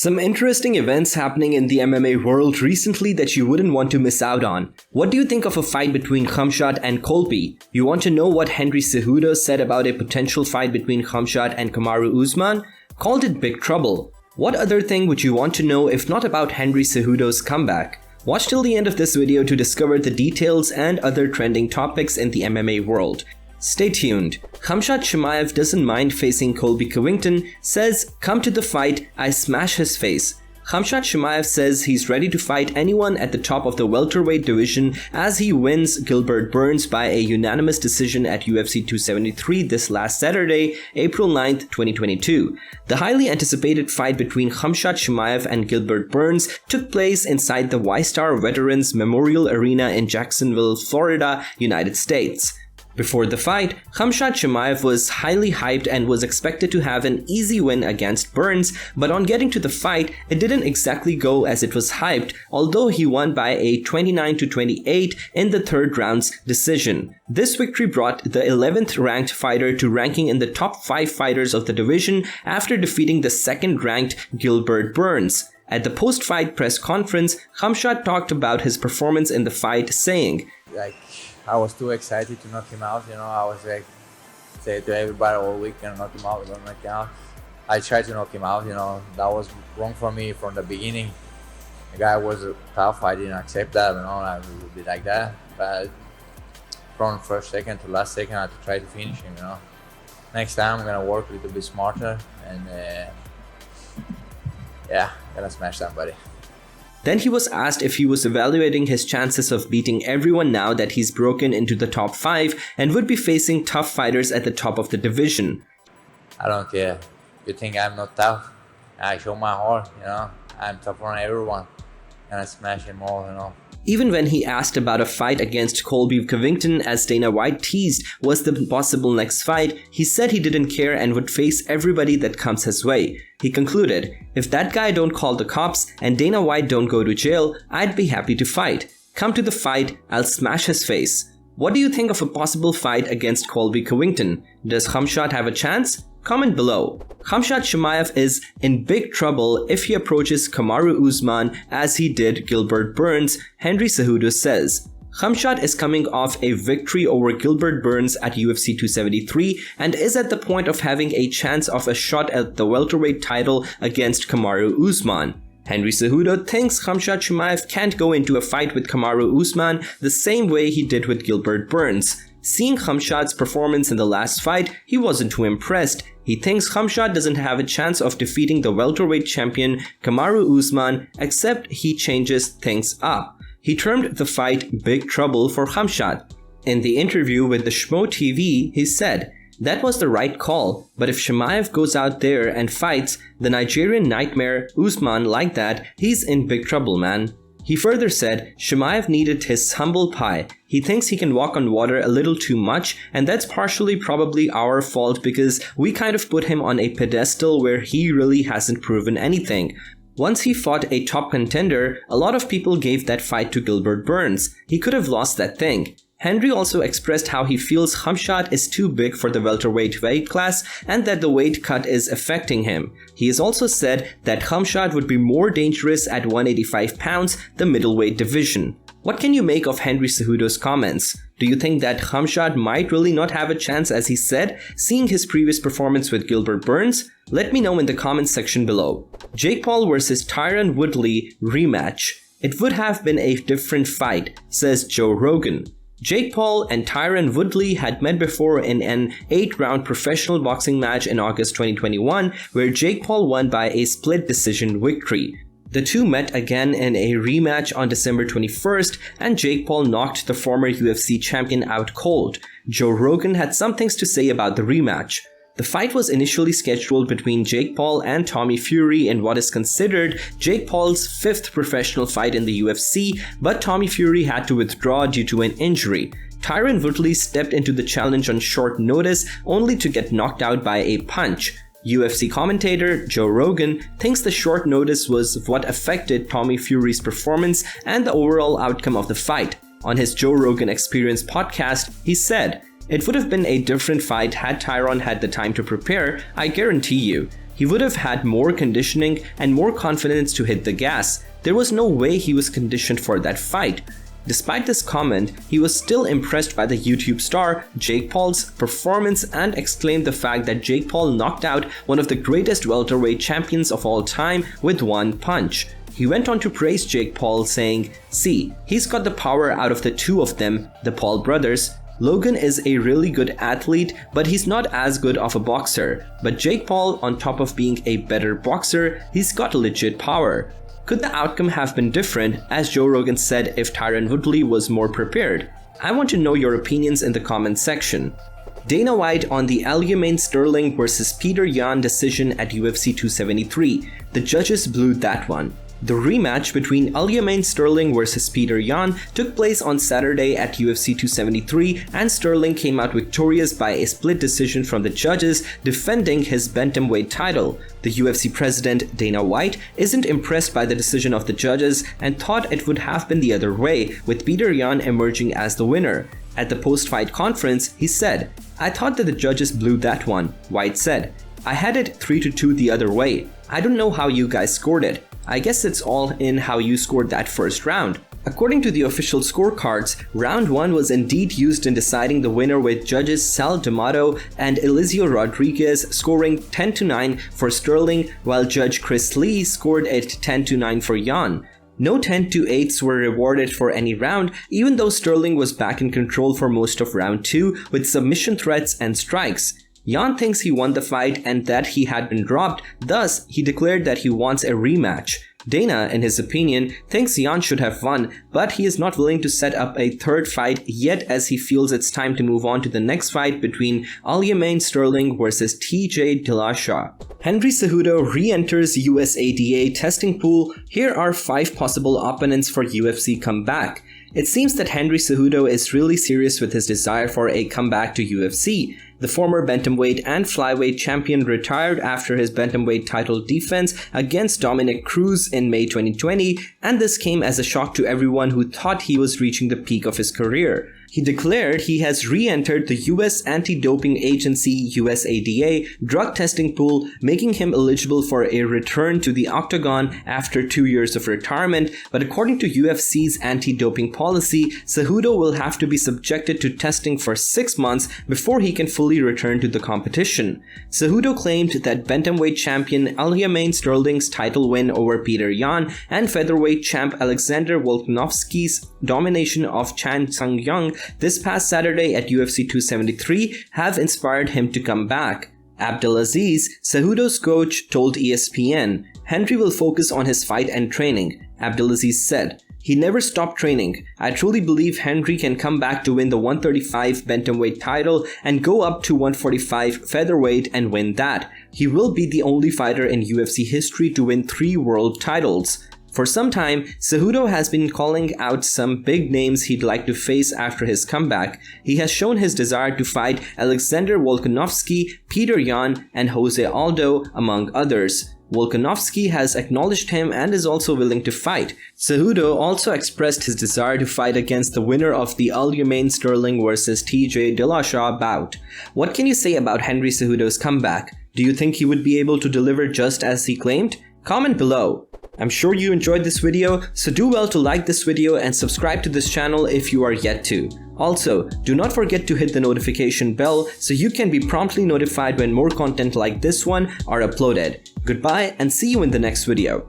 Some interesting events happening in the MMA world recently that you wouldn't want to miss out on. What do you think of a fight between Khamzat and Colby? You want to know what Henry Cejudo said about a potential fight between Khamzat and Kamaru Usman? Called it big trouble. What other thing would you want to know if not about Henry Cejudo's comeback? Watch till the end of this video to discover the details and other trending topics in the MMA world. Stay tuned. Khamzat Chimaev doesn't mind facing Colby Covington, says, "Come to the fight, I smash his face." Khamzat Chimaev says he's ready to fight anyone at the top of the welterweight division as he wins Gilbert Burns by a unanimous decision at UFC 273 this last Saturday, April 9th, 2022. The highly anticipated fight between Khamzat Chimaev and Gilbert Burns took place inside the Y-Star Veterans Memorial Arena in Jacksonville, Florida, United States. Before the fight, Khamzat Chimaev was highly hyped and was expected to have an easy win against Burns, but on getting to the fight, it didn't exactly go as it was hyped, although he won by a 29-28 in the third round's decision. This victory brought the 11th ranked fighter to ranking in the top 5 fighters of the division after defeating the 2nd ranked Gilbert Burns. At the post-fight press conference, Khamzat talked about his performance in the fight, saying, I was too excited to knock him out, I was say to everybody all week, knock him out, don't knock him out. I tried to knock him out, that was wrong for me from the beginning. The guy was tough, I didn't accept that, I would be like that. But from first second to last second, I had to try to finish him, Next time I'm gonna work a little bit smarter and gonna smash somebody. Then he was asked if he was evaluating his chances of beating everyone now that he's broken into the top 5 and would be facing tough fighters at the top of the division. I don't care. You think I'm not tough? I show my heart, I'm tough on everyone. And I smash them all, Even when he asked about a fight against Colby Covington, as Dana White teased was the possible next fight, he said he didn't care and would face everybody that comes his way. He concluded, "If that guy don't call the cops and Dana White don't go to jail, I'd be happy to fight. Come to the fight, I'll smash his face." What do you think of a possible fight against Colby Covington? Does Khamzat have a chance? Comment below. Khamzat Chimaev is in big trouble if he approaches Kamaru Usman as he did Gilbert Burns, Henry Cejudo says. Khamzat is coming off a victory over Gilbert Burns at UFC 273 and is at the point of having a chance of a shot at the welterweight title against Kamaru Usman. Henry Cejudo thinks Khamzat Chimaev can't go into a fight with Kamaru Usman the same way he did with Gilbert Burns. Seeing Khamzat's performance in the last fight, he wasn't too impressed. He thinks Khamzat doesn't have a chance of defeating the welterweight champion Kamaru Usman except he changes things up. He termed the fight big trouble for Khamzat. In the interview with the Schmo TV, he said, "That was the right call, but if Chimaev goes out there and fights the Nigerian nightmare Usman like that, he's in big trouble, man." He further said Chimaev needed his humble pie. He thinks he can walk on water a little too much, and that's partially probably our fault because we kind of put him on a pedestal where he really hasn't proven anything. Once he fought a top contender, a lot of people gave that fight to Gilbert Burns. He could have lost that thing. Henry also expressed how he feels Khamzat is too big for the welterweight weight class and that the weight cut is affecting him. He has also said that Khamzat would be more dangerous at 185 pounds, the middleweight division. What can you make of Henry Cejudo's comments? Do you think that Khamzat might really not have a chance as he said, seeing his previous performance with Gilbert Burns? Let me know in the comments section below. Jake Paul vs Tyron Woodley rematch. It would have been a different fight, says Joe Rogan. Jake Paul and Tyron Woodley had met before in an 8-round professional boxing match in August 2021, where Jake Paul won by a split decision victory. The two met again in a rematch on December 21st, and Jake Paul knocked the former UFC champion out cold. Joe Rogan had some things to say about the rematch. The fight was initially scheduled between Jake Paul and Tommy Fury in what is considered Jake Paul's 5th professional fight in the UFC, but Tommy Fury had to withdraw due to an injury. Tyron Woodley stepped into the challenge on short notice only to get knocked out by a punch. UFC commentator Joe Rogan thinks the short notice was what affected Tommy Fury's performance and the overall outcome of the fight. On his Joe Rogan Experience podcast, he said, "It would have been a different fight had Tyron had the time to prepare, I guarantee you. He would have had more conditioning and more confidence to hit the gas. There was no way he was conditioned for that fight. Despite this comment, he was still impressed by the YouTube star Jake Paul's performance and exclaimed the fact that Jake Paul knocked out one of the greatest welterweight champions of all time with one punch. He went on to praise Jake Paul, saying, "See, he's got the power out of the two of them, the Paul brothers. Logan is a really good athlete, but he's not as good of a boxer. But Jake Paul, on top of being a better boxer, he's got legit power." Could the outcome have been different, as Joe Rogan said, if Tyron Woodley was more prepared? I want to know your opinions in the comments section. Dana White on the Aljamain Sterling vs Peter Yan decision at UFC 273. The judges blew that one. The rematch between Aljamain Sterling vs Peter Yan took place on Saturday at UFC 273, and Sterling came out victorious by a split decision from the judges, defending his bantamweight title. The UFC president Dana White isn't impressed by the decision of the judges and thought it would have been the other way, with Peter Yan emerging as the winner. At the post-fight conference, he said, "I thought that the judges blew that one," White said. "I had it 3-2 the other way. I don't know how you guys scored it. I guess it's all in how you scored that first round." According to the official scorecards, round 1 was indeed used in deciding the winner, with judges Sal D'Amato and Eliseo Rodriguez scoring 10-9 for Sterling, while Judge Chris Lee scored it 10-9 for Yan. No 10-8s were rewarded for any round, even though Sterling was back in control for most of round 2 with submission threats and strikes. Yan thinks he won the fight and that he had been dropped, thus he declared that he wants a rematch. Dana, in his opinion, thinks Yan should have won, but he is not willing to set up a third fight yet, as he feels it's time to move on to the next fight between Aljamain Sterling vs TJ Dillashaw. Henry Cejudo re-enters USADA testing pool. Here are 5 possible opponents for UFC comeback. It seems that Henry Cejudo is really serious with his desire for a comeback to UFC. The former bantamweight and flyweight champion retired after his bantamweight title defense against Dominic Cruz in May 2020, and this came as a shock to everyone who thought he was reaching the peak of his career. He declared he has re-entered the US anti-doping agency USADA drug testing pool, making him eligible for a return to the octagon after 2 years of retirement, but according to UFC's anti-doping policy, Cejudo will have to be subjected to testing for 6 months before he can fully return to the competition. Cejudo claimed that bantamweight champion Aljamain Sterling's title win over Peter Yan and featherweight champ Alexander Volkanovski's domination of Chan Sung Jung this past Saturday at UFC 273 have inspired him to come back. Abdelaziz, Cejudo's coach, told ESPN, "Henry will focus on his fight and training," Abdelaziz said. "He never stopped training. I truly believe Henry can come back to win the 135 bantamweight title and go up to 145 featherweight and win that. He will be the only fighter in UFC history to win 3 world titles." For some time, Cejudo has been calling out some big names he'd like to face after his comeback. He has shown his desire to fight Alexander Volkanovski, Peter Yan, and Jose Aldo, among others. Volkanovski has acknowledged him and is also willing to fight. Cejudo also expressed his desire to fight against the winner of the Aljamain Sterling vs TJ Dillashaw bout. What can you say about Henry Cejudo's comeback? Do you think he would be able to deliver just as he claimed? Comment below. I'm sure you enjoyed this video, so do well to like this video and subscribe to this channel if you are yet to. Also, do not forget to hit the notification bell so you can be promptly notified when more content like this one are uploaded. Goodbye and see you in the next video.